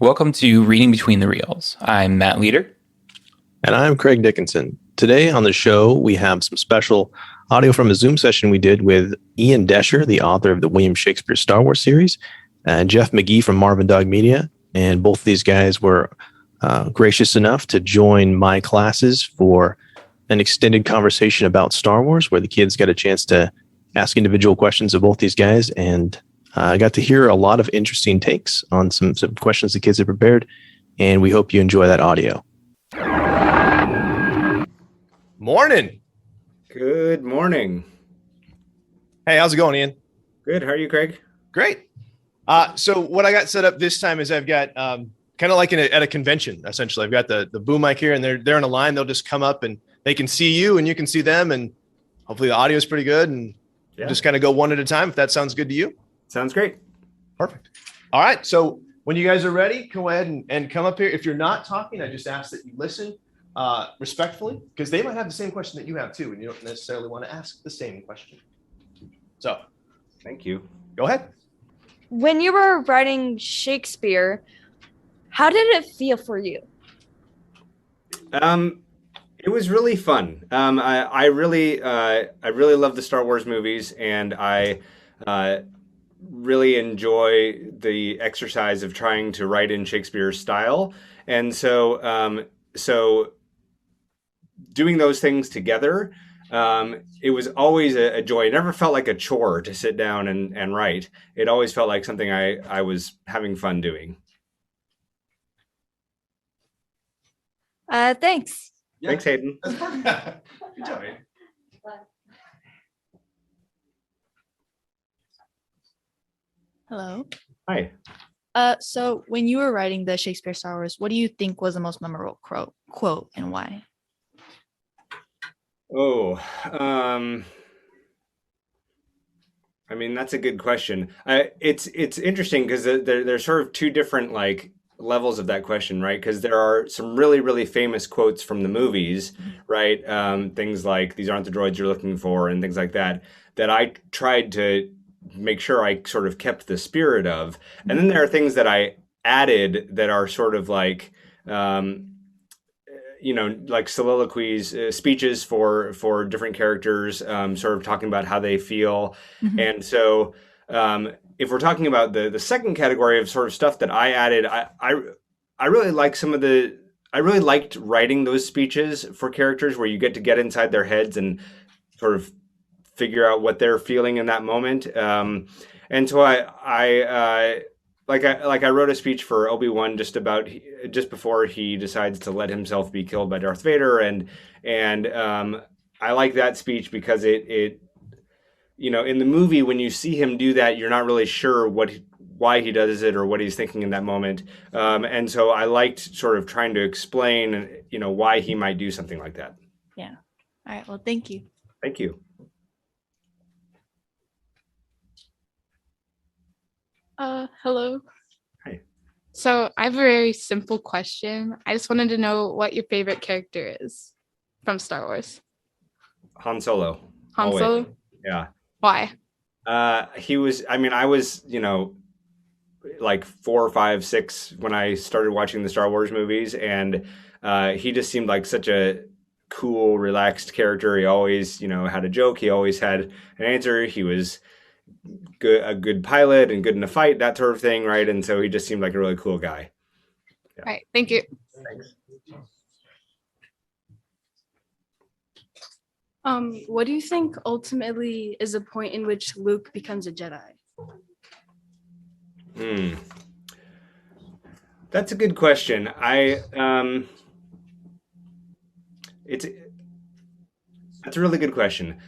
Welcome to Reading Between the Reels. I'm Matt Leader. And I'm Craig Dickinson. Today on the show, we have some special audio from a Zoom session we did with Ian Doescher, the author of the William Shakespeare Star Wars series, and Jeff McGee from MarvinDog Media. And both of these guys were gracious enough to join my classes for an extended conversation about Star Wars, where the kids got a chance to ask individual questions of both these guys. And I got to hear a lot of interesting takes on some questions the kids had prepared. And we hope you enjoy that audio. Morning. Good morning. Hey, how's it going, Ian? Good. How are you, Craig? Great. So what I got set up this time is I've got kind of like at a convention, essentially. I've got the boom mic here, and they're in a line. They'll just come up and they can see you and you can see them, and hopefully the audio is pretty good. And just kind of go one at a time, if that sounds good to you. Sounds great. Perfect. All right. So when you guys are ready, go ahead and come up here. If you're not talking, I just ask that you listen respectfully, because they might have the same question that you have too, and you don't necessarily want to ask the same question. So thank you. Go ahead. When you were writing Shakespeare, how did it feel for you? It was really fun. I really love the Star Wars movies, and I really enjoy the exercise of trying to write in Shakespeare's style. And so doing those things together, it was always a joy. It never felt like a chore to sit down and write. It always felt like something I was having fun doing. Thanks. Yeah. Thanks, Hayden. That's perfect. Good job, Hayden. Hello. Hi. So when you were writing the Shakespeare Star Wars, what do you think was the most memorable quote and why? Oh, I mean, that's a good question. It's interesting because there's sort of two different levels of that question, right? Because there are some really, really famous quotes from the movies, right? Things like "These aren't the droids you're looking for" and things like that I tried to make sure I sort of kept the spirit of. And then there are things that I added that are sort of like soliloquies, speeches for different characters, sort of talking about how they feel. Mm-hmm. And so if we're talking about the second category of sort of stuff that I added, I really like I really liked writing those speeches for characters where you get inside their heads and sort of figure out what they're feeling in that moment. And so I wrote a speech for Obi-Wan just before he decides to let himself be killed by Darth Vader, and I like that speech because it in the movie, when you see him do that, you're not really sure why he does it or what he's thinking in that moment. And so I liked sort of trying to explain, why he might do something like that. Yeah. All right. Well, thank you. Thank you. Hello. Hi. So I have a very simple question. I just wanted to know what your favorite character is from Star Wars. Han Solo. Han Solo? Yeah. Why? I was, like 4, 5, 6 when I started watching the Star Wars movies, and he just seemed like such a cool, relaxed character. He always, had a joke. He always had an answer. He was a good pilot and good in a fight, that sort of thing, right? And so he just seemed like a really cool guy. Yeah. All right, thank you. Thanks. What do you think ultimately is the point in which Luke becomes a Jedi? That's a good question. That's a really good question.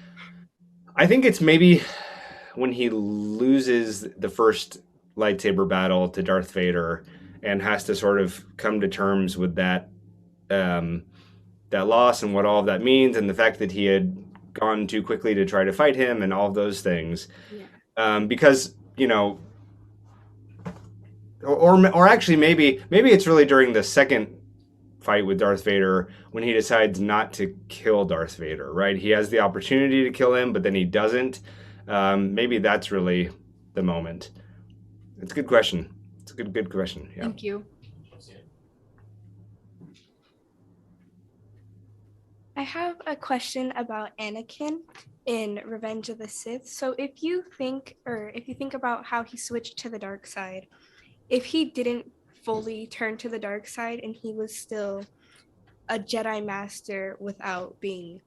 I think it's maybe when he loses the first lightsaber battle to Darth Vader and has to sort of come to terms with that loss and what all of that means, and the fact that he had gone too quickly to try to fight him and all of those things. Yeah. Because, or actually maybe it's really during the second fight with Darth Vader when he decides not to kill Darth Vader, right? He has the opportunity to kill him, but then he doesn't. Maybe that's really the moment. It's a good question. It's a good question. Yeah. Thank you. have a question about Anakin in Revenge of the Sith. So if you think about how he switched to the dark side, if he didn't fully turn to the dark side and he was still a Jedi master without being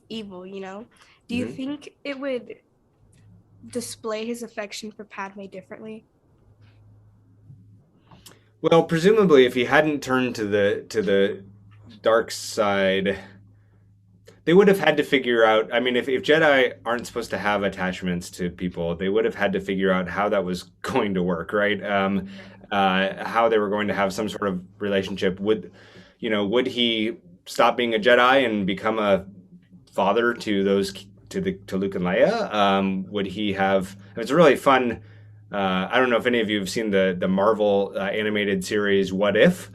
evil, do you think it would display his affection for Padme differently? Well, presumably, if he hadn't turned to the dark side, they would have had to figure out. I mean, if Jedi aren't supposed to have attachments to people, they would have had to figure out how that was going to work, right? How they were going to have some sort of relationship. Would he stop being a Jedi and become a father to Luke and Leia? Would he have? It's a really fun. I don't know if any of you have seen the Marvel animated series What If,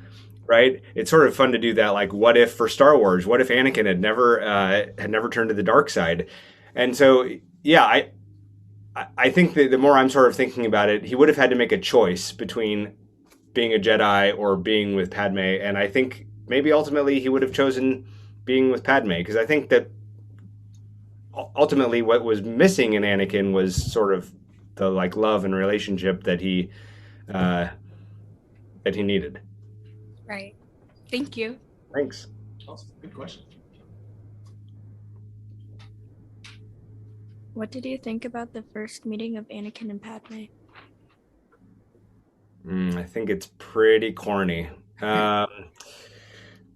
right? It's sort of fun to do that, like what if for Star Wars? What if Anakin had never turned to the dark side? And so, yeah, I think that the more I'm sort of thinking about it, he would have had to make a choice between being a Jedi or being with Padme, and I think maybe ultimately he would have chosen being with Padme, because I think that ultimately what was missing in Anakin was sort of the like love and relationship that he needed. Right. Thank you. Thanks. Good question. What did you think about the first meeting of Anakin and Padme? I think it's pretty corny. It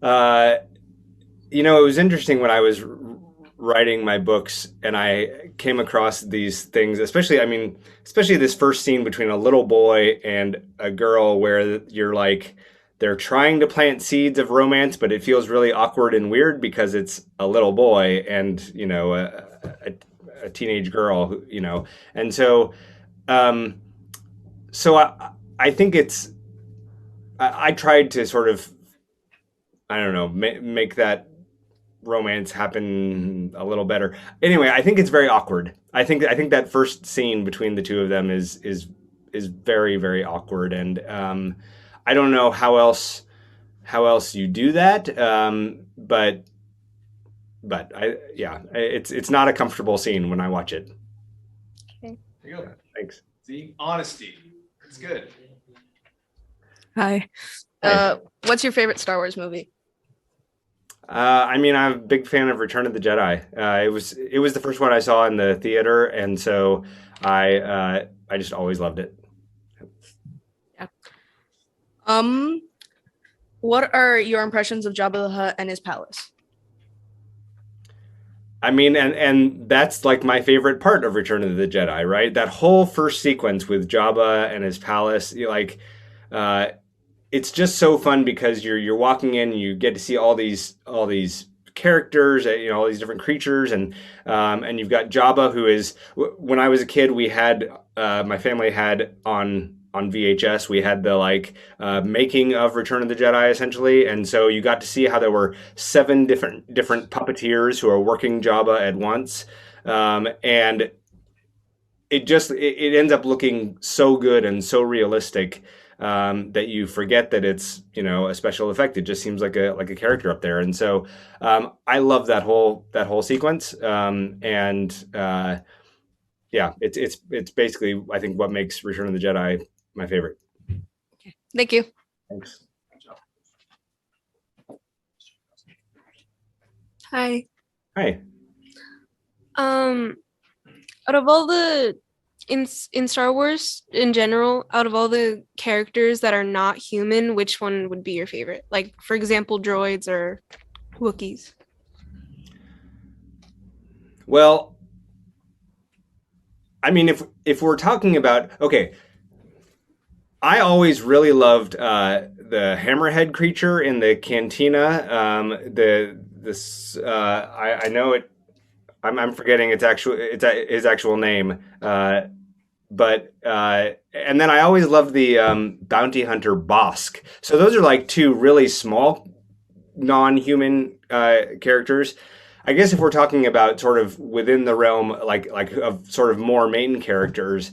was interesting when I was writing my books and I came across these things, especially this first scene between a little boy and a girl where you're like, they're trying to plant seeds of romance, but it feels really awkward and weird because it's a little boy and, a teenage girl, And so, I think I tried to sort of, I don't know, make that romance happen a little better. Anyway, I think it's very awkward. I think that first scene between the two of them is very, very awkward, and I don't know how else you do that. But it's not a comfortable scene when I watch it. Okay. There you go. Thanks. See, honesty. It's good. Hi. What's your favorite Star Wars movie? I'm a big fan of Return of the Jedi. It was the first one I saw in the theater, and so I just always loved it. Yeah. What are your impressions of Jabba the Hutt and his palace? And that's like my favorite part of Return of the Jedi, right? That whole first sequence with Jabba and his palace, it's just so fun because you're walking in, you get to see all these characters, all these different creatures, and you've got Jabba, who is, when I was a kid, we had my family had on VHS, we had the making of Return of the Jedi, essentially, and so you got to see how there were 7 different puppeteers who are working Jabba at once, and it ends up looking so good and so realistic that you forget that it's a special effect. It just seems like a character up there, and so I love that whole sequence, it's basically, I think, what makes Return of the Jedi my favorite. Okay. Thank you. Thanks. Hi. Hi. Out of all the in Star Wars in general, out of all the characters that are not human, which one would be your favorite? Like, for example, droids or Wookiees. Well, if we're talking about, okay, I always really loved the hammerhead creature in the cantina. I know it. I'm forgetting his actual name. But and then I always loved the bounty hunter Bosk. So those are like 2 really small non-human characters. I guess if we're talking about sort of within the realm, like of sort of more main characters.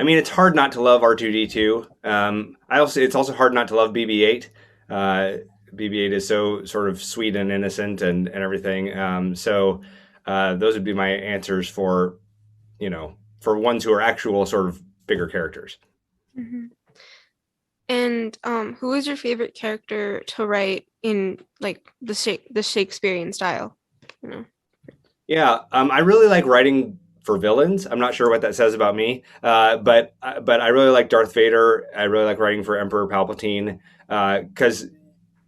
It's hard not to love R2-D2. It's also hard not to love BB-8. BB-8 is so sort of sweet and innocent and everything. So those would be my answers for, for ones who are actual sort of bigger characters. Mm-hmm. And who is your favorite character to write in like the Shakespearean style? Yeah, I really like writing for villains. I'm not sure what that says about me, but I really like Darth Vader. I really like writing for Emperor Palpatine because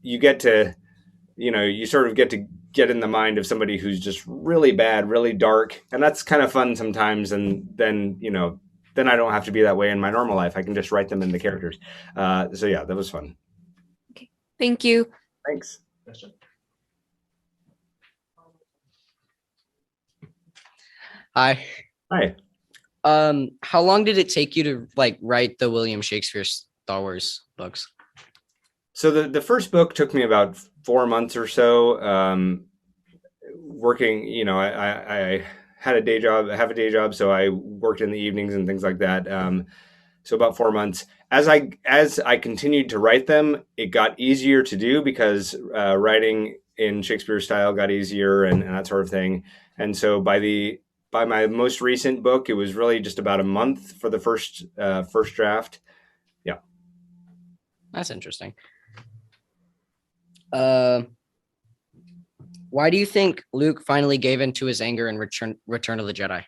you get to, you sort of get to get in the mind of somebody who's just really bad, really dark, and that's kind of fun sometimes. And then then I don't have to be that way in my normal life. I can just write them in the characters. So yeah, that was fun. Okay, thank you. Thanks. Hi. Hi. How long did it take you to write the William Shakespeare Star Wars books? So the first book took me about 4 months or so. Working, I had a day job. I have a day job, so I worked in the evenings and things like that. So about 4 months. As I continued to write them, it got easier to do because writing in Shakespeare style got easier and that sort of thing. And so by my most recent book, it was really just about a month for the first draft. Yeah, that's interesting. Why do you think Luke finally gave in to his anger in Return of the Jedi?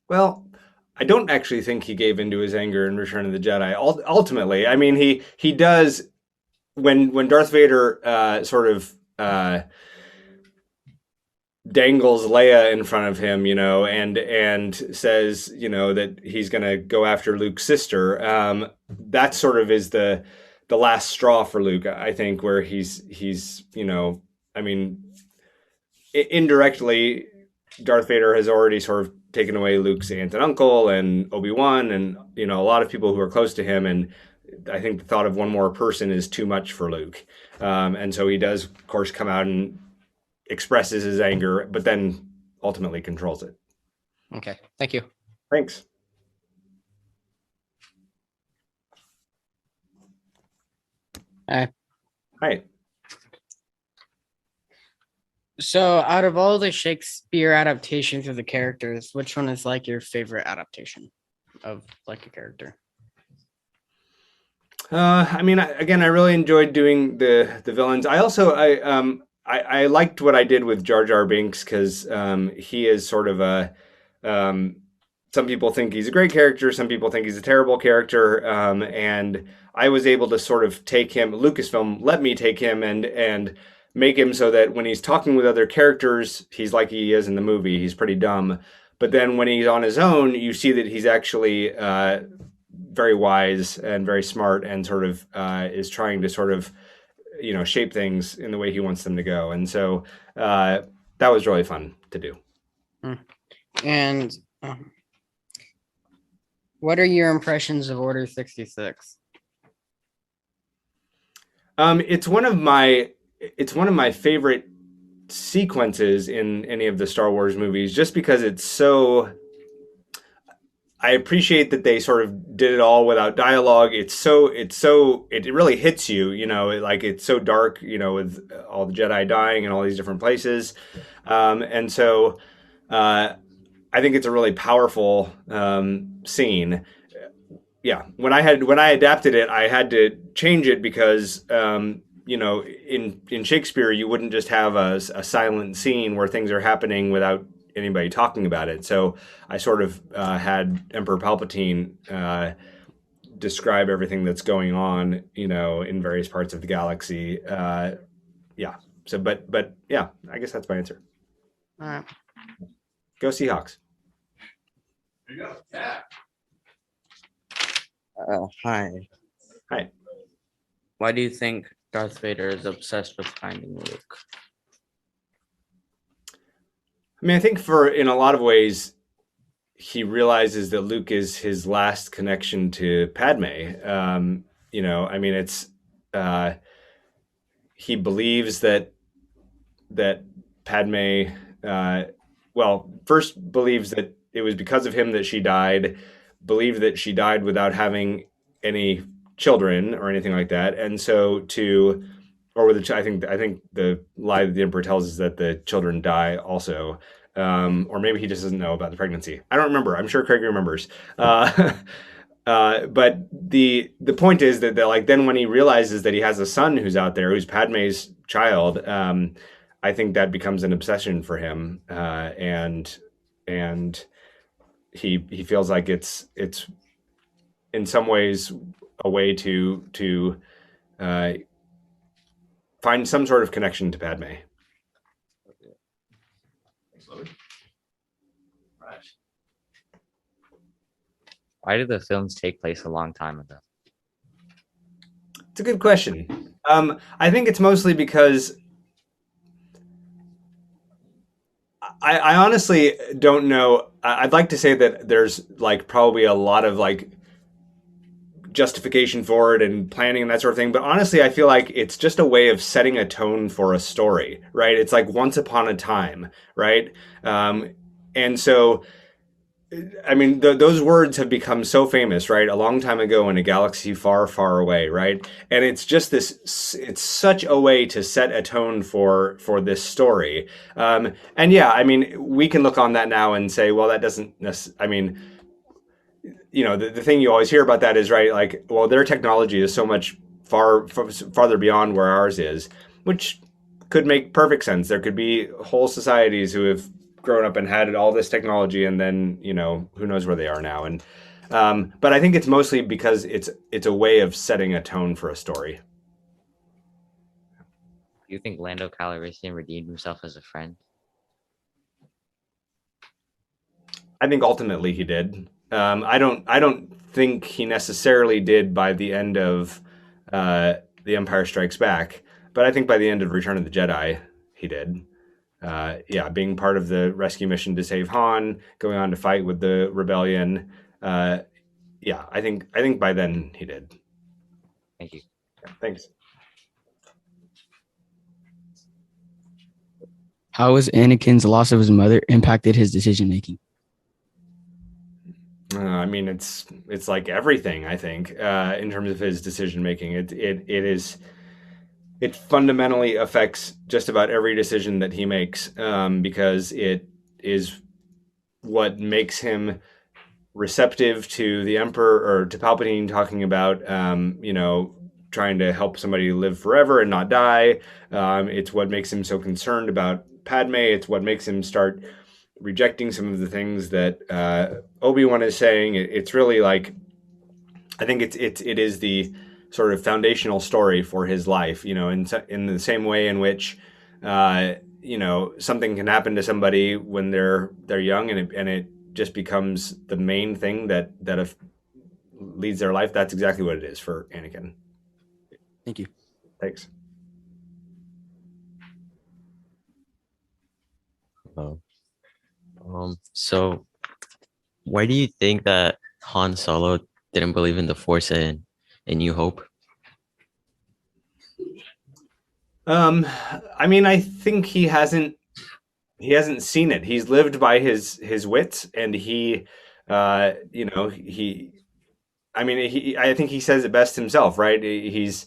Well, I don't actually think he gave into his anger in Return of the Jedi. Ultimately, I mean, he does when Darth Vader sort of dangles Leia in front of him, and says, that he's going to go after Luke's sister. That sort of is the last straw for Luke, I think, where he's I mean, indirectly, Darth Vader has already sort of taken away Luke's aunt and uncle and Obi-Wan and, a lot of people who are close to him. And I think the thought of one more person is too much for Luke. And so he does, of course, come out and expresses his anger, but then ultimately controls it. Okay. Thank you. Thanks. Hi. Hi. So out of all the Shakespeare adaptations of the characters, which one is your favorite adaptation of a character? I mean, again, I really enjoyed doing the villains. I also, I liked what I did with Jar Jar Binks because he is sort of a, some people think he's a great character. Some people think he's a terrible character. And I was able to sort of take him, Lucasfilm let me take him and make him so that when he's talking with other characters, he's like he is in the movie. He's pretty dumb. But then when he's on his own, you see that he's actually very wise and very smart and sort of is trying to sort of, shape things in the way he wants them to go. And so that was really fun to do. And what are your impressions of Order 66? It's one of my favorite sequences in any of the Star Wars movies, just because it's so. I appreciate that they sort of did it all without dialogue. It really hits you, it's so dark, with all the Jedi dying in all these different places. And so I think it's a really powerful scene. Yeah. When I adapted it, I had to change it because, in Shakespeare, you wouldn't just have a silent scene where things are happening without anybody talking about it. So I sort of had Emperor Palpatine describe everything that's going on, in various parts of the galaxy. Yeah. So, but yeah, I guess that's my answer. All right. Go Seahawks. There you go. Yeah. Hi. Hi. Why do you think Darth Vader is obsessed with finding Luke? I mean, I think in a lot of ways, he realizes that Luke is his last connection to Padme. I mean, it's he believes that Padme, first believes that it was because of him that she died, believed that she died without having any children or anything like that, and so I think the lie that the Emperor tells is that the children die also, or maybe he just doesn't know about the pregnancy. I don't remember. I'm sure Craig remembers. But the point is that like then when he realizes that he has a son who's out there who's Padme's child, I think that becomes an obsession for him, and he feels like it's in some ways a way to find some sort of connection to Padme. Why did the films take place a long time ago? It's a good question. I think it's mostly because I honestly don't know. I'd like to say that there's like probably a lot of like justification for it and planning and that sort of thing. But honestly, I feel like it's just a way of setting a tone for a story, right? It's like once upon a time, right? And so, I mean, those words have become so famous, right? A long time ago in a galaxy far, far away, right? And it's just it's such a way to set a tone for this story. And yeah, I mean, we can look on that now and say, well, that doesn't I mean, you know, the thing you always hear about that is, right, like, well, their technology is so much farther beyond where ours is, which could make perfect sense. There could be whole societies who have grown up and had all this technology, and then, you know, who knows where they are now. And but I think it's mostly because it's a way of setting a tone for a story. Do you think Lando Calrissian redeemed himself as a friend? I think ultimately he did. I don't think he necessarily did by the end of The Empire Strikes Back, but I think by the end of Return of the Jedi, he did. Yeah, being part of the rescue mission to save Han, going on to fight with the rebellion. Yeah, I think by then he did. Thank you. Yeah, thanks. How has Anakin's loss of his mother impacted his decision making? I mean, it's like everything, I think, in terms of his decision making. It fundamentally affects just about every decision that he makes, because it is what makes him receptive to the Emperor or to Palpatine talking about, you know, trying to help somebody live forever and not die. It's what makes him so concerned about Padme. It's what makes him start rejecting some of the things that Obi-Wan is saying. It's really like, I think it is the sort of foundational story for his life, you know, in the same way in which, you know, something can happen to somebody when they're young and it just becomes the main thing that leads their life. That's exactly what it is for Anakin. Thank you. Thanks. So why do you think that Han Solo didn't believe in the Force in New Hope? I mean, I think he hasn't seen it. He's lived by his wits, and he, you know, I think he says it best himself, right? He's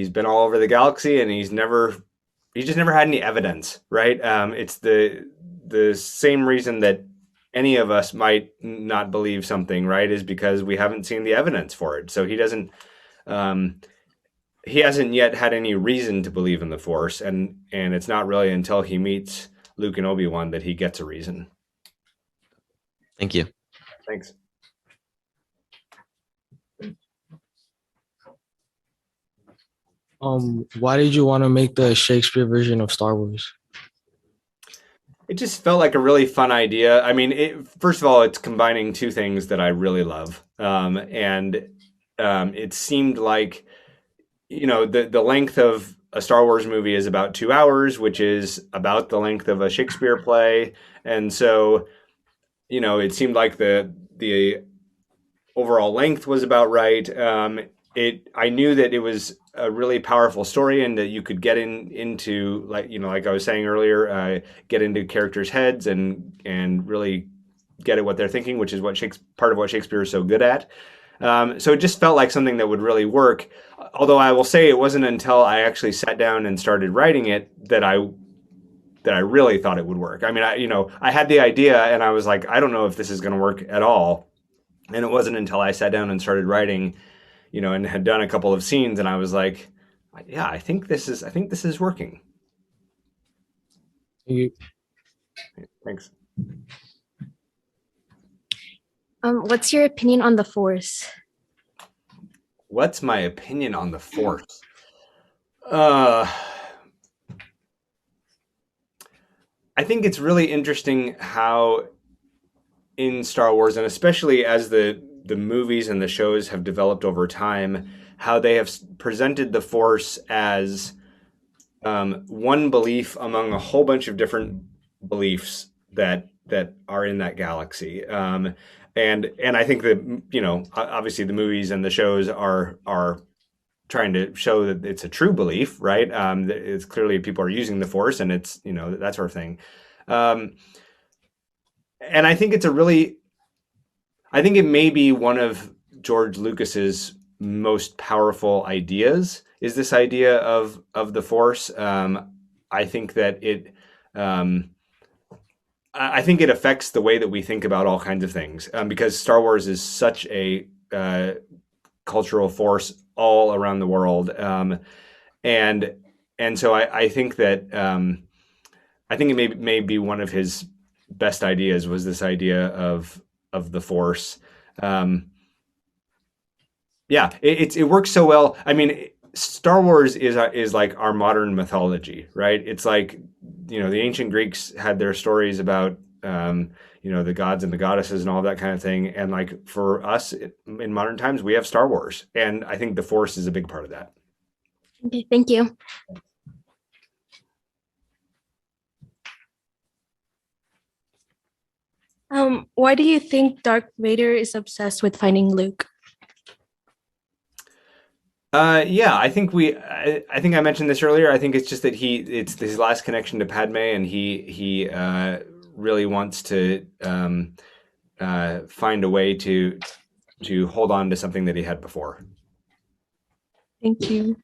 been all over the galaxy, and he's just never had any evidence, right? It's the same reason that any of us might not believe something, right, is because we haven't seen the evidence for it. So he hasn't yet had any reason to believe in the Force, and it's not really until he meets Luke and Obi-Wan that he gets a reason. Thank you. Thanks. Why did you want to make the Shakespeare version of Star Wars? It just felt like a really fun idea. I mean, first of all, it's combining two things that I really love. And it seemed like, you know, the length of a Star Wars movie is about 2 hours, which is about the length of a Shakespeare play. And so, you know, it seemed like the overall length was about right. I knew that it was a really powerful story, and that you could get into, like, you know, like I was saying earlier, get into characters' heads and really get at what they're thinking, which is part of what Shakespeare is so good at. So it just felt like something that would really work. Although I will say it wasn't until I actually sat down and started writing it that I really thought it would work. I mean, I had the idea and I was like, I don't know if this is going to work at all. And it wasn't until I sat down and started writing, and had done a couple of scenes, and I was like, yeah, I think this is working. Thanks. What's your opinion on the Force? What's my opinion on the Force? I think it's really interesting how in Star Wars, and especially as the movies and the shows have developed over time, how they have presented the Force as one belief among a whole bunch of different beliefs that are in that galaxy. And I think that, obviously the movies and the shows are trying to show that it's a true belief, right? It's clearly people are using the Force, and it's, that sort of thing. And I think I think it may be one of George Lucas's most powerful ideas, is this idea of the Force. I think that I think it affects the way that we think about all kinds of things, because Star Wars is such a cultural force all around the world, and so I think that I think it may be one of his best ideas, was this idea of the Force. It works so well. I mean, Star Wars is like our modern mythology, right? It's like, the ancient Greeks had their stories about, the gods and the goddesses and all that kind of thing. And like for us in modern times, we have Star Wars. And I think the Force is a big part of that. Okay, thank you. Why do you think Darth Vader is obsessed with finding Luke? I think I think I mentioned this earlier. I think it's just that it's his last connection to Padme, and he really wants to find a way to hold on to something that he had before. Thank you.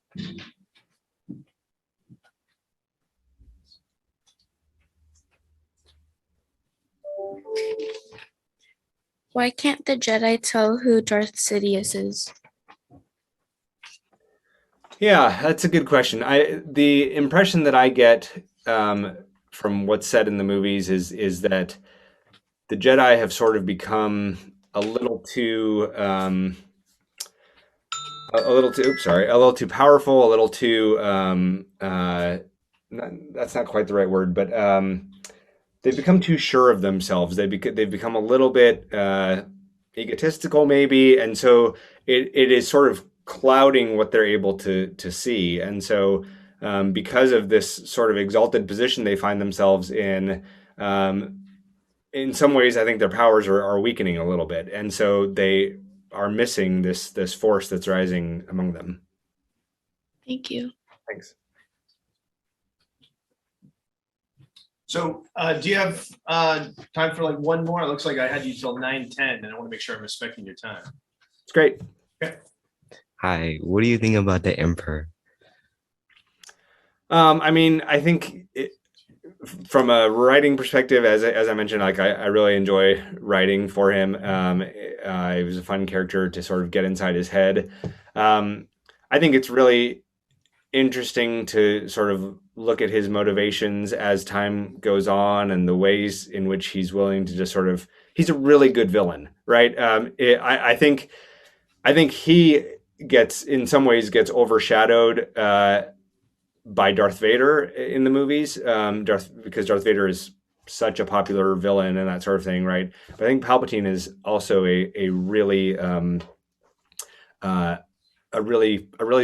Why can't the Jedi tell who Darth Sidious is? Yeah, that's a good question. The impression that I get from what's said in the movies is that the Jedi have sort of become a little too powerful, a little too that's not quite the right word, but they've become too sure of themselves. They've become a little bit egotistical, maybe, and so it is sort of clouding what they're able to see. And so because of this sort of exalted position they find themselves in some ways, I think their powers are weakening a little bit, and so they are missing this force that's rising among them. Thank you. Thanks. So do you have time for like one more? It looks like I had you till 9:10, and I want to make sure I'm respecting your time. It's great. Okay. Hi, what do you think about the Emperor? I mean, I think from a writing perspective, as I mentioned, like I really enjoy writing for him. It was a fun character to sort of get inside his head. I think it's really interesting to sort of look at his motivations as time goes on, and the ways in which he's willing to just sort of, he's a really good villain, right? I think he in some ways gets overshadowed by Darth Vader in the movies, because Darth Vader is such a popular villain and that sort of thing, right? But I think Palpatine is also a really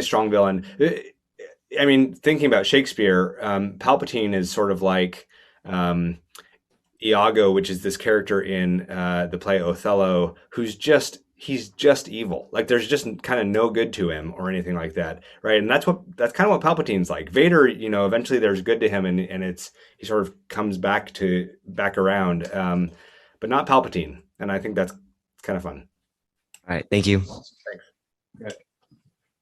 strong villain. I mean, thinking about Shakespeare, Palpatine is sort of like Iago, which is this character in the play Othello, he's just evil. Like there's just kind of no good to him or anything like that, right? And that's kind of what Palpatine's like. Vader, eventually there's good to him, and he sort of comes back around, but not Palpatine. And I think that's kind of fun. All right. Thank you. Thanks. Good.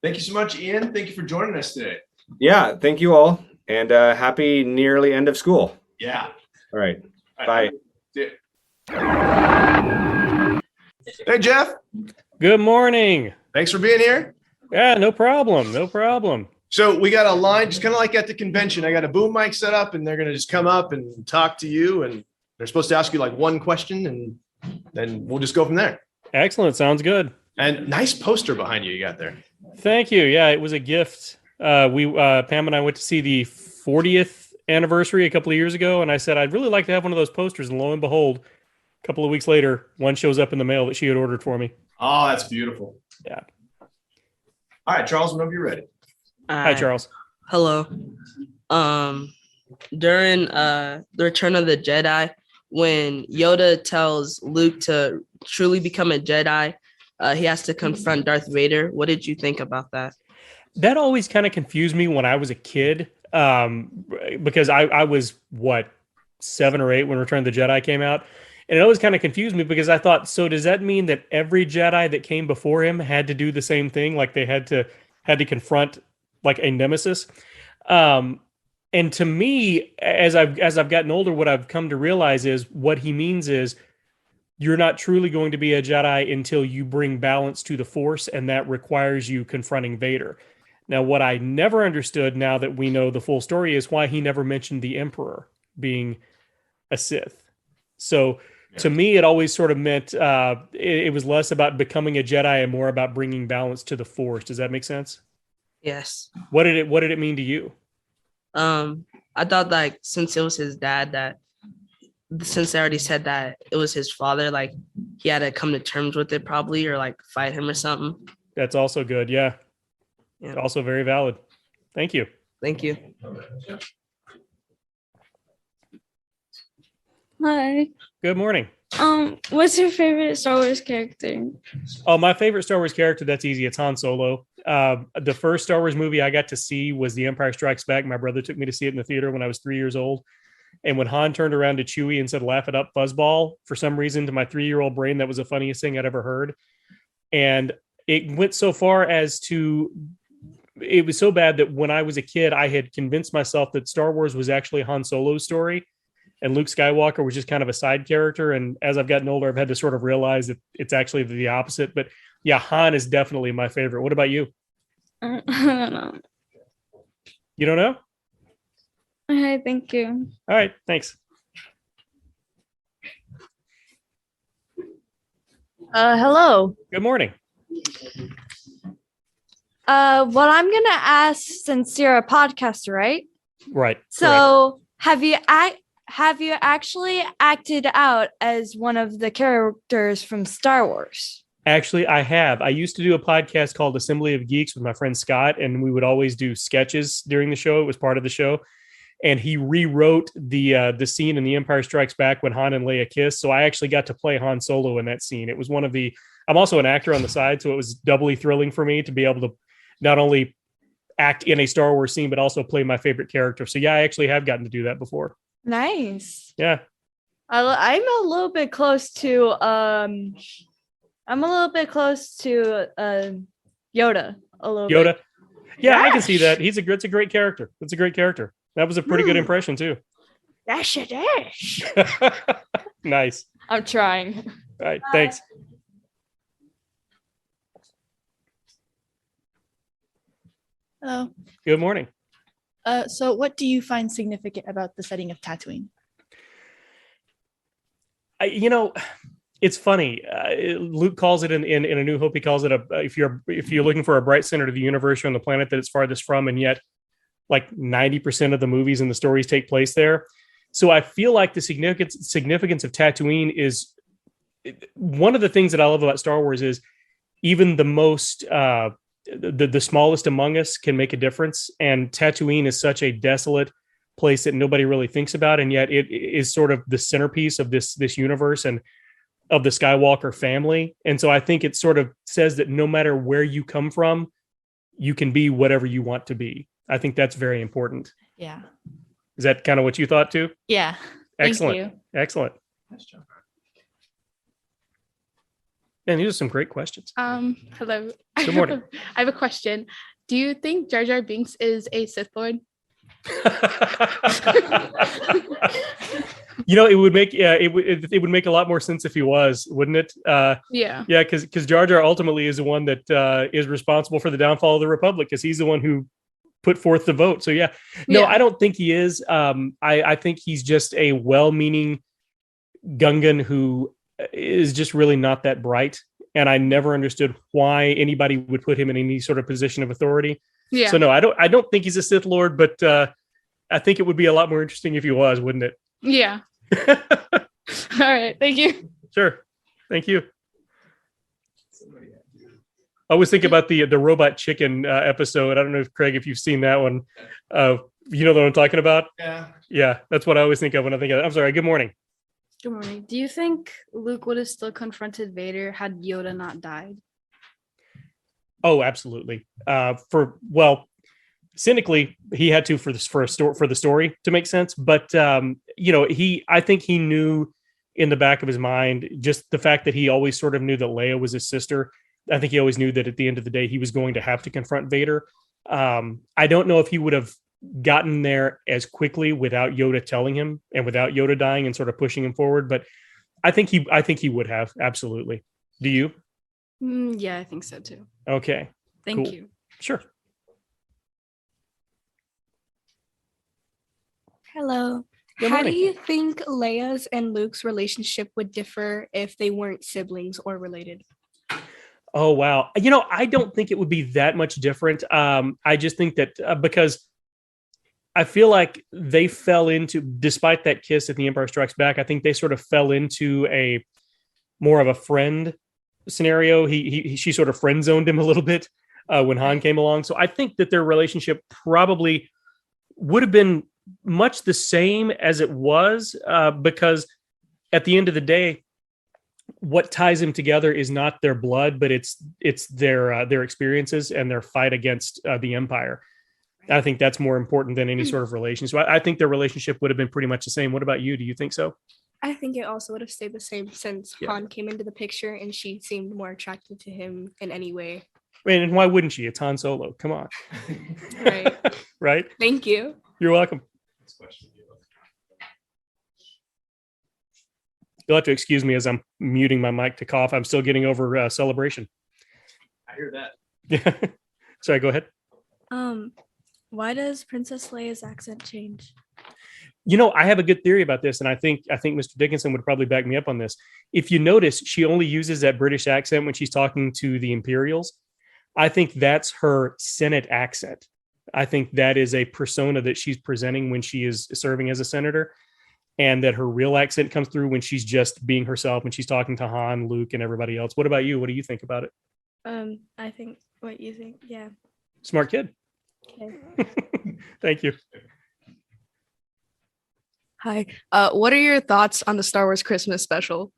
Thank you so much, Ian. Thank you for joining us today. Yeah, thank you all, and happy nearly end of school. Yeah. All right. Bye. Hey, Jeff. Good morning. Thanks for being here. Yeah, no problem. No problem. So we got a line, just kind of like at the convention. I got a boom mic set up, and they're going to just come up and talk to you, and they're supposed to ask you like one question, and then we'll just go from there. Excellent. Sounds good. And nice poster behind you got there. Thank you. Yeah, it was a gift. Pam and I went to see the 40th anniversary a couple of years ago, and I said I'd really like to have one of those posters. And lo and behold, a couple of weeks later, one shows up in the mail that she had ordered for me. Oh, that's beautiful. Yeah. All right, Charles, whenever you're ready. Hi, Charles. Hello. During the Return of the Jedi, when Yoda tells Luke to truly become a Jedi, he has to confront Darth Vader. What did you think about that? That always kind of confused me when I was a kid, because I was, 7 or 8 when Return of the Jedi came out. And it always kind of confused me because I thought, so does that mean that every Jedi that came before him had to do the same thing? Like they had to confront like a nemesis. And to me, as I've gotten older, what I've come to realize is what he means is you're not truly going to be a Jedi until you bring balance to the Force, and that requires you confronting Vader. Now, what I never understood, now that we know the full story, is why he never mentioned the Emperor being a Sith. So to me, it always sort of meant it was less about becoming a Jedi and more about bringing balance to the Force. Does that make sense? Yes. What did it mean to you? I thought like since it was his dad, that since they already said that it was his father, like he had to come to terms with it probably, or like fight him or something. That's also good. Yeah. Also very valid. Thank you. Thank you. Hi. Good morning. What's your favorite Star Wars character? Oh, my favorite Star Wars character, that's easy. It's Han Solo. The first Star Wars movie I got to see was The Empire Strikes Back. My brother took me to see it in the theater when I was 3 years old. And when Han turned around to Chewie and said, "Laugh it up, fuzzball," for some reason, to my 3-year-old brain, that was the funniest thing I'd ever heard. And it went so far as to, it was so bad that when I was a kid, I had convinced myself that Star Wars was actually Han Solo's story and Luke Skywalker was just kind of a side character. And as I've gotten older, I've had to sort of realize that it's actually the opposite. But yeah, Han is definitely my favorite. What about you? I don't know. You don't know? Okay, thank you. All right, thanks. Hello. Good morning. What I'm gonna ask, since you're a podcaster, right? Right. So have you actually acted out as one of the characters from Star Wars? Actually, I have. I used to do a podcast called Assembly of Geeks with my friend Scott, and we would always do sketches during the show. It was part of the show. And he rewrote the scene in The Empire Strikes Back when Han and Leia kiss. So I actually got to play Han Solo in that scene. It was one of the, I'm also an actor on the side, so it was doubly thrilling for me to be able to not only act in a Star Wars scene, but also play my favorite character. So yeah, I actually have gotten to do that before. Nice. Yeah. I'm a little bit close to Yoda a little Yoda. bit. Yeah, I can see that. It's a great character. It's a great character. That was a pretty good impression too. Dash it dash. Nice. I'm trying. All right, thanks. Hello. Good morning. So what do you find significant about the setting of Tatooine? It's funny. Luke calls it in A New Hope. He calls it if you're looking for a bright center to the universe or on the planet that it's farthest from, and yet like 90% of the movies and the stories take place there. So I feel like the significance of Tatooine is one of the things that I love about Star Wars is even the most the smallest among us can make a difference. And Tatooine is such a desolate place that nobody really thinks about, and yet it is sort of the centerpiece of this universe and of the Skywalker family. And so I think it sort of says that no matter where you come from, you can be whatever you want to be. I think that's very important. Yeah. Is that kind of what you thought too? Yeah. Excellent. Thank you. Excellent. Nice job. And these are some great questions. Hello. Good morning. I have a question. Do you think Jar Jar Binks is a Sith Lord? It would make it would make a lot more sense if he was, wouldn't it? Yeah. Yeah, because Jar Jar ultimately is the one that is responsible for the downfall of the Republic, because he's the one who put forth the vote. So yeah, no, Yeah. I don't think he is. I think he's just a well-meaning Gungan who is just really not that bright, and I never understood why anybody would put him in any sort of position of authority. Yeah. So no, I don't think he's a Sith Lord, but I think it would be a lot more interesting if he was, wouldn't it? Yeah. All right. Thank you. Sure. Thank you. I always think about the robot chicken episode. I don't know if Craig, if you've seen that one. You know what I'm talking about? Yeah. Yeah, that's what I always think of when I think of it. I'm sorry. Good morning. Good morning. Do you think Luke would have still confronted Vader had Yoda not died? Oh, absolutely. Cynically, he had to for the story to make sense. But I think he knew in the back of his mind, just the fact that he always sort of knew that Leia was his sister. I think he always knew that at the end of the day, he was going to have to confront Vader. I don't know if he would have gotten there as quickly without Yoda telling him and without Yoda dying and sort of pushing him forward. But I think he would have. Absolutely. Do you? Yeah, I think so too. Okay. Thank Cool. you. Sure. Hello. Good How do morning. you think Leia's and Luke's relationship would differ if they weren't siblings or related? Oh, wow. I don't think it would be that much different. I just think that because I feel like they fell into, despite that kiss at the Empire Strikes Back, I think they sort of fell into a more of a friend scenario. She sort of friend zoned him a little bit when Han came along. So I think that their relationship probably would have been much the same as it was, because at the end of the day, what ties them together is not their blood, but it's their experiences and their fight against the Empire. I think that's more important than any sort of relation. So I think their relationship would have been pretty much the same. What about you? Do you think so? I think it also would have stayed the same since Yeah. Han came into the picture and she seemed more attracted to him in any way. I mean, and why wouldn't she? It's Han Solo. Come on. Right. Right? Thank you. You're welcome. You'll have to excuse me as I'm muting my mic to cough. I'm still getting over Celebration. I hear that. Yeah. Sorry, go ahead. Why does Princess Leia's accent change? I have a good theory about this, and I think Mr. Dickinson would probably back me up on this. If you notice, she only uses that British accent when she's talking to the Imperials. I think that's her Senate accent. I think that is a persona that she's presenting when she is serving as a senator, and that her real accent comes through when she's just being herself, when she's talking to Han, Luke, and everybody else. What about you? What do you think about it? I think what you think. Yeah. Smart kid. Okay. Thank you. Hi. What are your thoughts on the Star Wars Christmas special?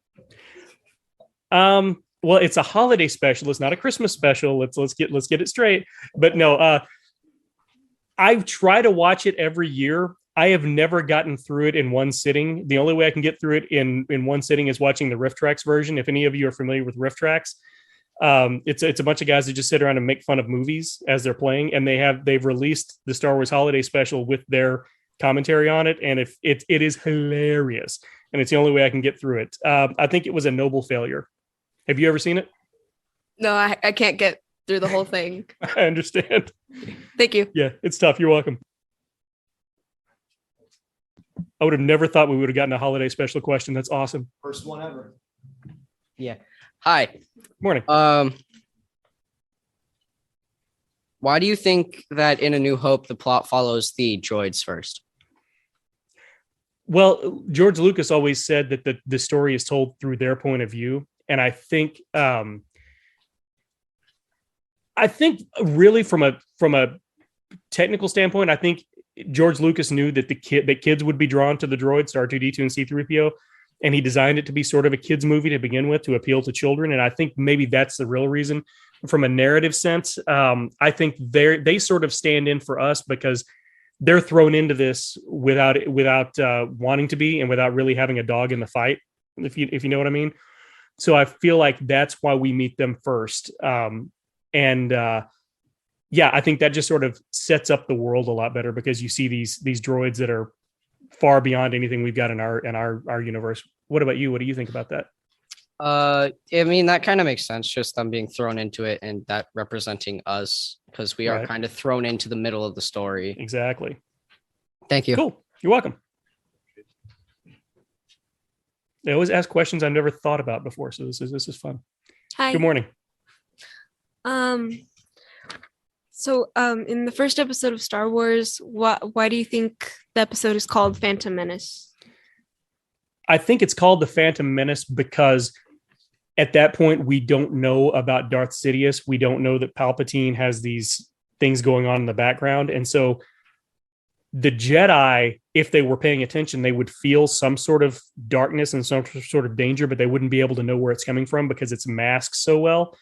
Well, it's a holiday special. It's not a Christmas special. Let's get it straight. But no, I try to watch it every year. I have never gotten through it in one sitting. The only way I can get through it in one sitting is watching the Riff Tracks version. If any of you are familiar with Riff Tracks, it's a bunch of guys that just sit around and make fun of movies as they're playing, and they've released the Star Wars holiday special with their commentary on it, and if it is hilarious, and it's the only way I can get through it. I think it was a noble failure. Have you ever seen it? No, I can't get through the whole thing. I understand. Thank you. Yeah, it's tough. You're welcome. I would have never thought we would have gotten a holiday special question. That's awesome. First one ever. Yeah. Hi. Morning. Why do you think that in A New Hope the plot follows the droids first? Well, George Lucas always said that the story is told through their point of view, and I think really from a technical standpoint, I think George Lucas knew that kids would be drawn to the droids, R2D2 and C3PO, and he designed it to be sort of a kids movie to begin with, to appeal to children. And I think maybe that's the real reason. From a narrative sense, I think they sort of stand in for us because they're thrown into this without wanting to be, and without really having a dog in the fight, if you know what I mean. So I feel like that's why we meet them first. Yeah, I think that just sort of sets up the world a lot better because you see these droids that are far beyond anything we've got in our universe. What about you? What do you think about that? I mean, that kind of makes sense, just them being thrown into it and that representing us, because we are Right. kind of thrown into the middle of the story. Exactly. Thank you. Cool. You're welcome. They always ask questions I've never thought about before, so this is fun. Hi. Good morning. So in the first episode of Star Wars, why do you think the episode is called Phantom Menace? I think it's called the Phantom Menace because at that point we don't know about Darth Sidious. We don't know that Palpatine has these things going on in the background, and so the Jedi, if they were paying attention, they would feel some sort of darkness and some sort of danger, but they wouldn't be able to know where it's coming from because it's masked so well.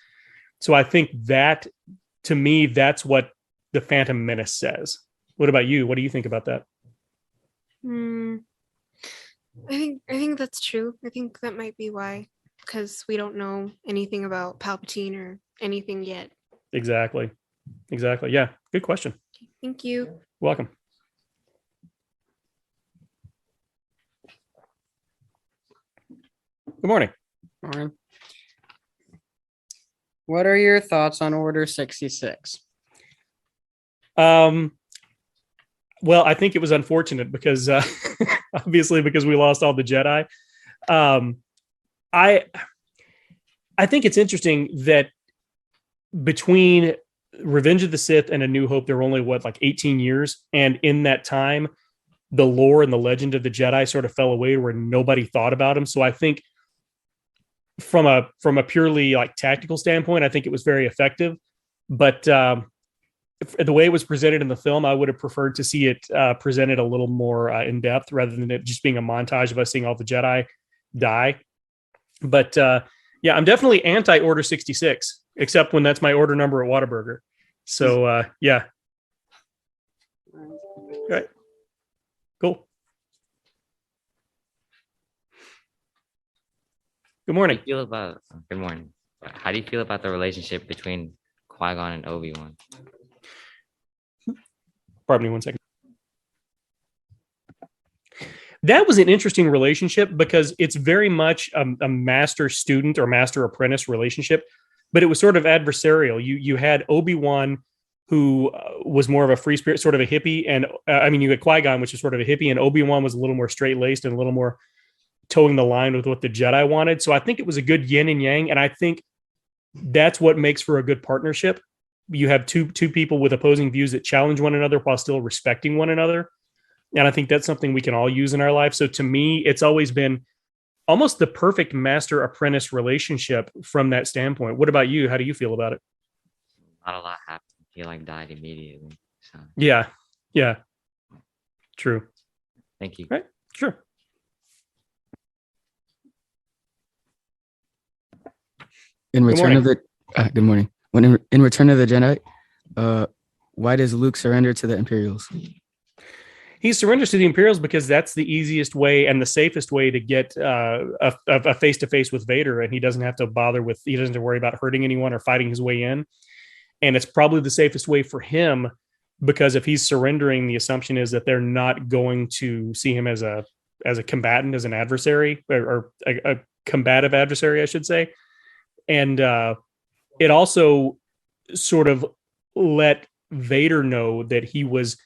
So I think that, to me, that's what the Phantom Menace says. What about you? What do you think about that? I think that's true. I think that might be why, because we don't know anything about Palpatine or anything yet. Exactly. Yeah. Good question. Thank you. Welcome. Good morning. Morning. What are your thoughts on Order 66? Well, I think it was unfortunate because obviously because we lost all the Jedi. I think it's interesting that between Revenge of the Sith and A New Hope, there were only 18 years, and in that time, the lore and the legend of the Jedi sort of fell away where nobody thought about them. So I think from a purely tactical standpoint, I think it was very effective, but the way it was presented in the film, I would have preferred to see it presented a little more in depth rather than it just being a montage of us seeing all the Jedi die. But yeah, I'm definitely anti Order 66, except when that's my order number at Whataburger. So yeah. Right. Cool. Good morning. Good morning. How do you feel about the relationship between Qui-Gon and Obi-Wan? Pardon me 1 second. That was an interesting relationship because it's very much a master-student or master-apprentice relationship, but it was sort of adversarial. You had Obi-Wan, who was more of a free spirit, sort of a hippie, and you had Qui-Gon, which is sort of a hippie, and Obi-Wan was a little more straight-laced and a little more towing the line with what the Jedi wanted. So I think it was a good yin and yang, and I think that's what makes for a good partnership. You have two people with opposing views that challenge one another while still respecting one another. And I think that's something we can all use in our life. So to me, it's always been almost the perfect master-apprentice relationship from that standpoint. What about you? How do you feel about it? Not a lot happened. He died immediately. So. Yeah. True. Thank you. Right. Sure. In Return of the good morning. When in Return of the Jedi, why does Luke surrender to the Imperials? He surrenders to the Imperials because that's the easiest way and the safest way to get a face-to-face with Vader, and he doesn't have to worry about hurting anyone or fighting his way in. And it's probably the safest way for him because if he's surrendering, the assumption is that they're not going to see him as a combatant, as an adversary, or a combative adversary, I should say. And it also sort of let Vader know that he was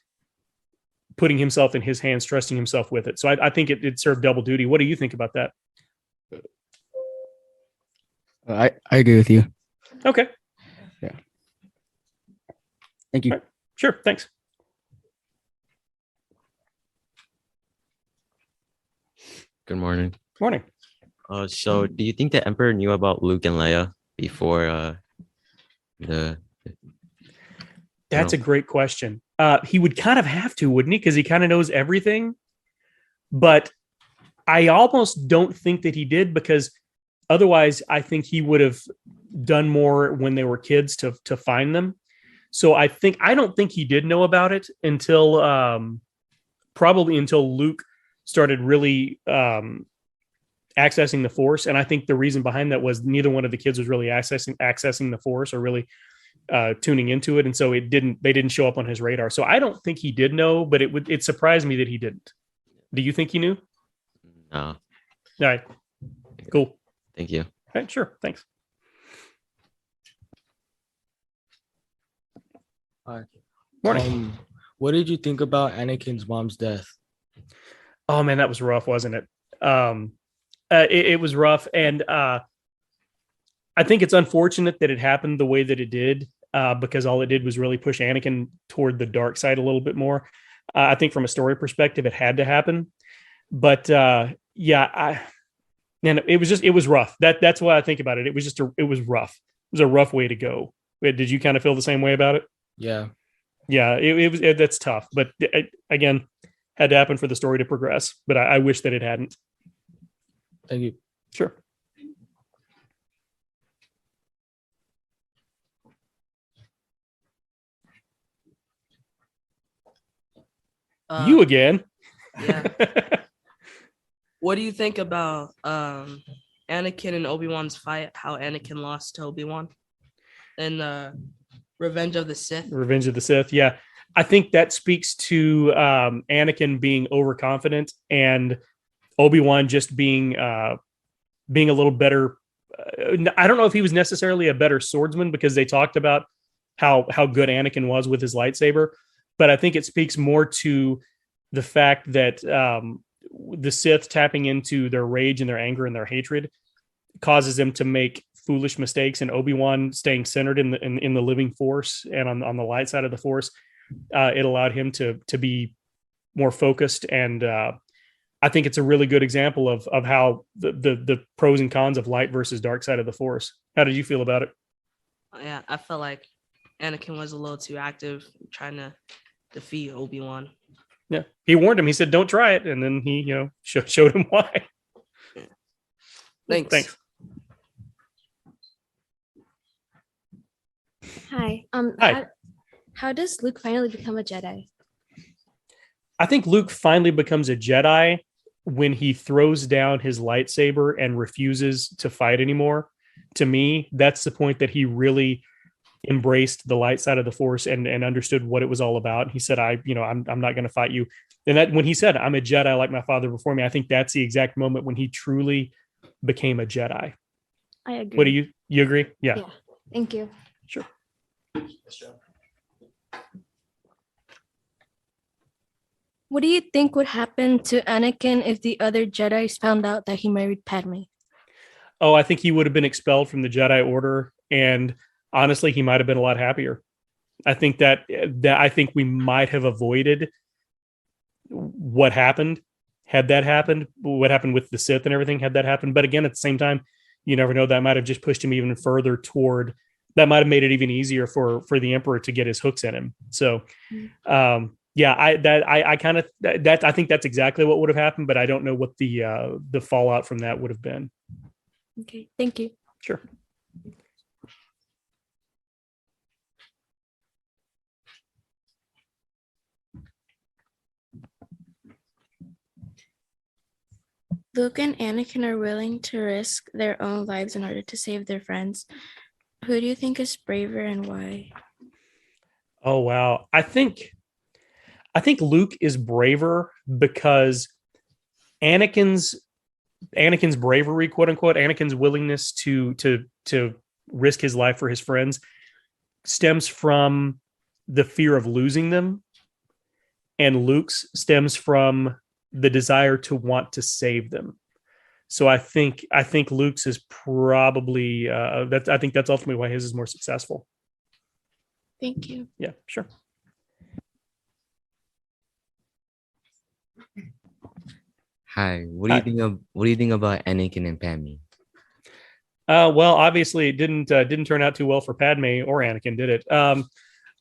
putting himself in his hands, trusting himself with it. So I think it served double duty. What do you think about that? I agree with you. Okay. Yeah. Thank you. Right. Sure. Thanks. Good morning. Morning. So do you think the Emperor knew about Luke and Leia before That's a great question. He would kind of have to, wouldn't he? Because he kind of knows everything. But I almost don't think that he did, because otherwise I think he would have done more when they were kids to find them. So I don't think he did know about it until probably until Luke started really accessing the Force, and I think the reason behind that was neither one of the kids was really accessing the Force or really tuning into it, and so they didn't show up on his radar. So I don't think he did know, but it surprised me that he didn't. Do you think he knew? No. All right. Cool. Thank you. All right, sure. Thanks. Hi. Morning. What did you think about Anakin's mom's death? Oh man, that was rough, wasn't it? It was rough, and I think it's unfortunate that it happened the way that it did, because all it did was really push Anakin toward the dark side a little bit more. I think from a story perspective, it had to happen, but it was rough. That's why I think about it. It was rough. It was a rough way to go. Did you kind of feel the same way about it? Yeah. Yeah, that's tough, but again, had to happen for the story to progress. But I wish that it hadn't. Thank you. Sure. You again? Yeah. What do you think about Anakin and Obi-Wan's fight? How Anakin lost to Obi-Wan in Revenge of the Sith? Revenge of the Sith. Yeah. I think that speaks to Anakin being overconfident and Obi-Wan just being a little better. I don't know if he was necessarily a better swordsman, because they talked about how good Anakin was with his lightsaber, but I think it speaks more to the fact that the Sith tapping into their rage and their anger and their hatred causes them to make foolish mistakes, and Obi-Wan staying centered in the living Force and on the light side of the Force, it allowed him to be more focused. And I think it's a really good example of how the pros and cons of light versus dark side of the Force. How did you feel about it? Yeah, I felt like Anakin was a little too active trying to defeat Obi-Wan. Yeah, he warned him. He said, "Don't try it," and then he, showed him why. Thanks. Hi. Hi. How does Luke finally become a Jedi? I think Luke finally becomes a Jedi when he throws down his lightsaber and refuses to fight anymore. To me, that's the point that he really embraced the light side of the Force and understood what it was all about. He said, I'm not going to fight you. And that when he said, "I'm a Jedi like my father before me," I think that's the exact moment when he truly became a Jedi. I agree. What do you agree? Yeah. Thank you. Sure. What do you think would happen to Anakin if the other Jedis found out that he married Padme? Oh, I think he would have been expelled from the Jedi Order, and honestly, he might have been a lot happier. I think that I think we might have avoided what happened had that happened. What happened with the Sith and everything had that happened. But again, at the same time, you never know. That might have just pushed him even further toward. That might have made it even easier for the Emperor to get his hooks in him. So, yeah, I think that's exactly what would have happened, but I don't know what the fallout from that would have been. Okay, thank you. Sure. Luke and Anakin are willing to risk their own lives in order to save their friends. Who do you think is braver and why? Oh, wow. I think Luke is braver because Anakin's bravery, quote unquote, Anakin's willingness to risk his life for his friends stems from the fear of losing them, and Luke's stems from the desire to want to save them. So I think Luke's is probably I think that's ultimately why his is more successful. Thank you. Yeah, sure. Hi. What do you think about Anakin and Padme? Well, obviously, it didn't turn out too well for Padme or Anakin, did it?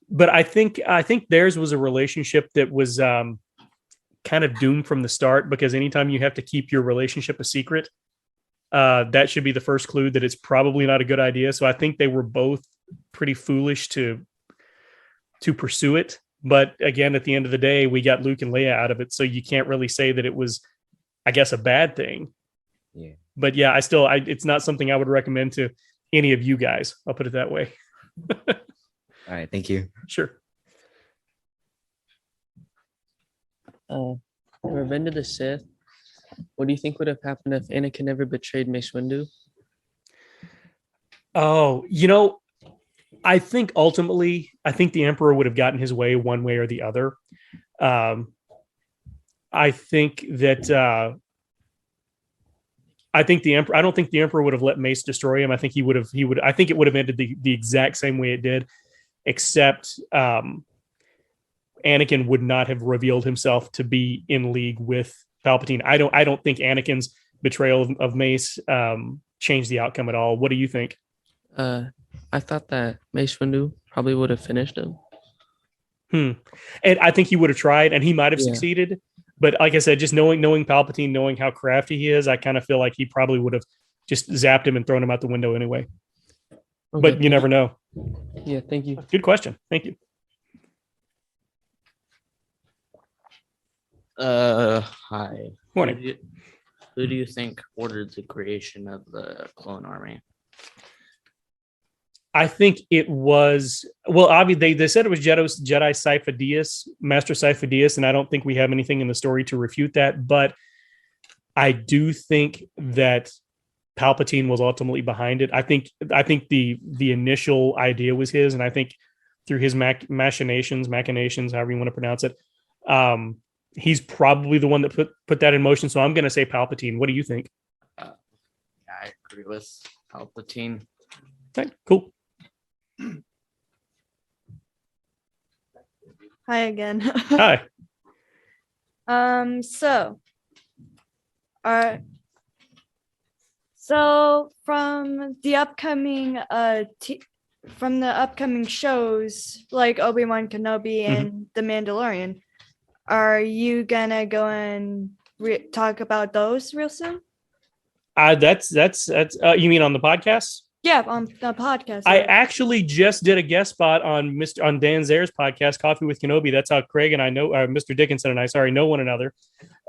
But I think theirs was a relationship that was kind of doomed from the start, because anytime you have to keep your relationship a secret, that should be the first clue that it's probably not a good idea. So I think they were both pretty foolish to pursue it. But again, at the end of the day, we got Luke and Leia out of it, so you can't really say that it was, I guess, a bad thing. Yeah. But yeah, it's not something I would recommend to any of you guys. I'll put it that way. All right, thank you. Sure. Revenge of the Sith. What do you think would have happened if Anakin never betrayed Mace Windu? Oh, I think ultimately, the Emperor would have gotten his way one way or the other. I think that I think the Emperor. I don't think the Emperor would have let Mace destroy him. I think he would have. I think it would have ended the exact same way it did, except Anakin would not have revealed himself to be in league with Palpatine. I don't think Anakin's betrayal of Mace changed the outcome at all. What do you think? I thought that Mace Windu probably would have finished him. And I think he would have tried, and he might have succeeded. But like I said, just knowing Palpatine, knowing how crafty he is, I kind of feel like he probably would have just zapped him and thrown him out the window anyway. Okay. But you never know. Yeah, thank you. Good question. Thank you. Hi. Morning. Who do you think ordered the creation of the clone army? I think it was, well, obviously they said it was Jedi Sifo-Dyas, Master Sifo-Dyas, and I don't think we have anything in the story to refute that, but I do think that Palpatine was ultimately behind it. I think the initial idea was his, and I think through his machinations, however you want to pronounce it, he's probably the one that put that in motion. So I'm going to say Palpatine. What do you think? I agree with Palpatine. Okay, cool. Hi again. Hi. So from the upcoming shows like Obi-Wan Kenobi and The Mandalorian, are you gonna go and talk about those real soon? That's you mean on the podcast? Yeah, on the podcast. I actually just did a guest spot on Dan Zare's podcast, Coffee with Kenobi. That's how Craig and I know, Mr. Dickinson and I, know one another.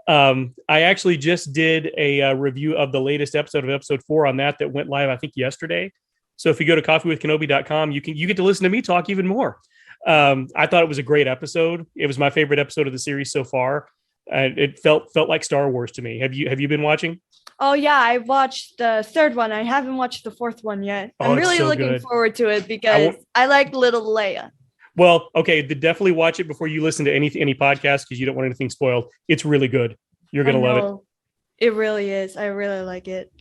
I actually just did a review of the latest episode of episode 4 on that went live, I think, yesterday. So if you go to coffeewithkenobi.com, you get to listen to me talk even more. I thought it was a great episode. It was my favorite episode of the series so far. It felt like Star Wars to me. Have you been watching? Oh yeah, I watched the third one. I haven't watched the fourth one yet. I'm really looking forward to it because I like little Leia. Well, okay, definitely watch it before you listen to any podcast because you don't want anything spoiled. It's really good. You're gonna love it. It really is. I really like it.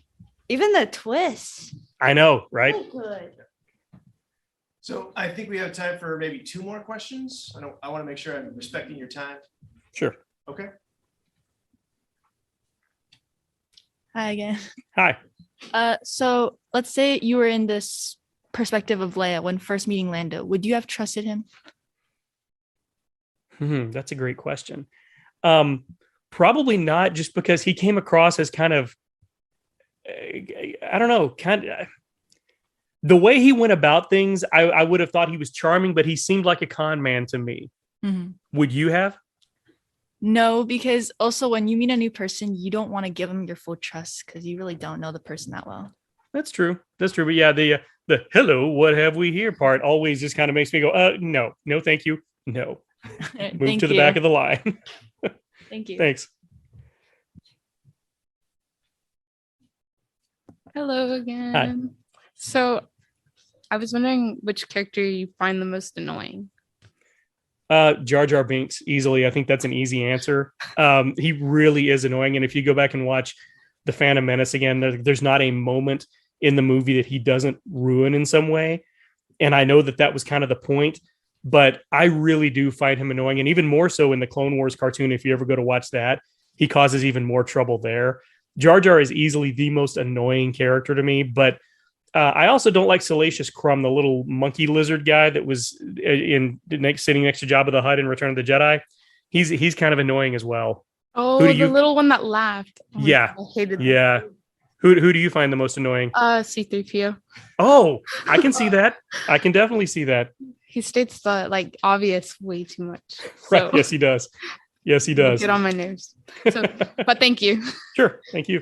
Even the twists. I know, right? So good. So I think we have time for maybe 2 more questions. I want to make sure I'm respecting your time. Sure. Okay. Hi again. Hi. So let's say you were in this perspective of Leia when first meeting Lando. Would you have trusted him? That's a great question. Probably not, just because he came across as kind of, I don't know, the way he went about things, I would have thought he was charming, but he seemed like a con man to me. Would you have? No, because also when you meet a new person, you don't want to give them your full trust because you really don't know the person that well. That's true. But yeah, the hello, what have we here part always just kind of makes me go, no, thank you. No. Move to the back of the line. Thank you. Thanks. Hello again. Hi. So I was wondering which character you find the most annoying. Jar Jar Binks, easily. I think that's an easy answer. He really is annoying. And if you go back and watch The Phantom Menace again, there's not a moment in the movie that he doesn't ruin in some way. And I know that was kind of the point, but I really do find him annoying. And even more so in the Clone Wars cartoon, if you ever go to watch that, he causes even more trouble there. Jar Jar is easily the most annoying character to me, but I also don't like Salacious Crumb, the little monkey lizard guy that was sitting next to Jabba the Hutt in Return of the Jedi. He's kind of annoying as well. Oh, the little one that laughed. Oh yeah, God, I hated that. Yeah. Who do you find the most annoying? C-3PO. Oh, I can see that. I can definitely see that. He states the obvious way too much. Right. Yes, he does. Get on my nerves. So, but thank you. Sure. Thank you.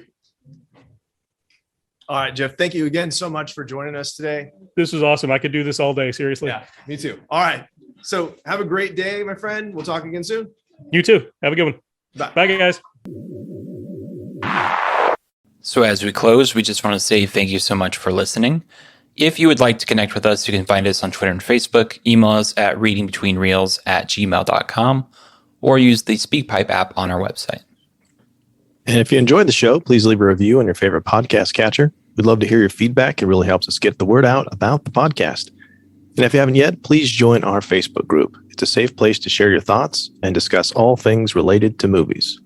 All right, Jeff. Thank you again so much for joining us today. This was awesome. I could do this all day. Seriously. Yeah, me too. All right. So have a great day, my friend. We'll talk again soon. You too. Have a good one. Bye. Bye, guys. So as we close, we just want to say thank you so much for listening. If you would like to connect with us, you can find us on Twitter and Facebook, email us at readingbetweenreels@gmail.com, or use the SpeakPipe app on our website. And if you enjoyed the show, please leave a review on your favorite podcast catcher. We'd love to hear your feedback. It really helps us get the word out about the podcast. And if you haven't yet, please join our Facebook group. It's a safe place to share your thoughts and discuss all things related to movies.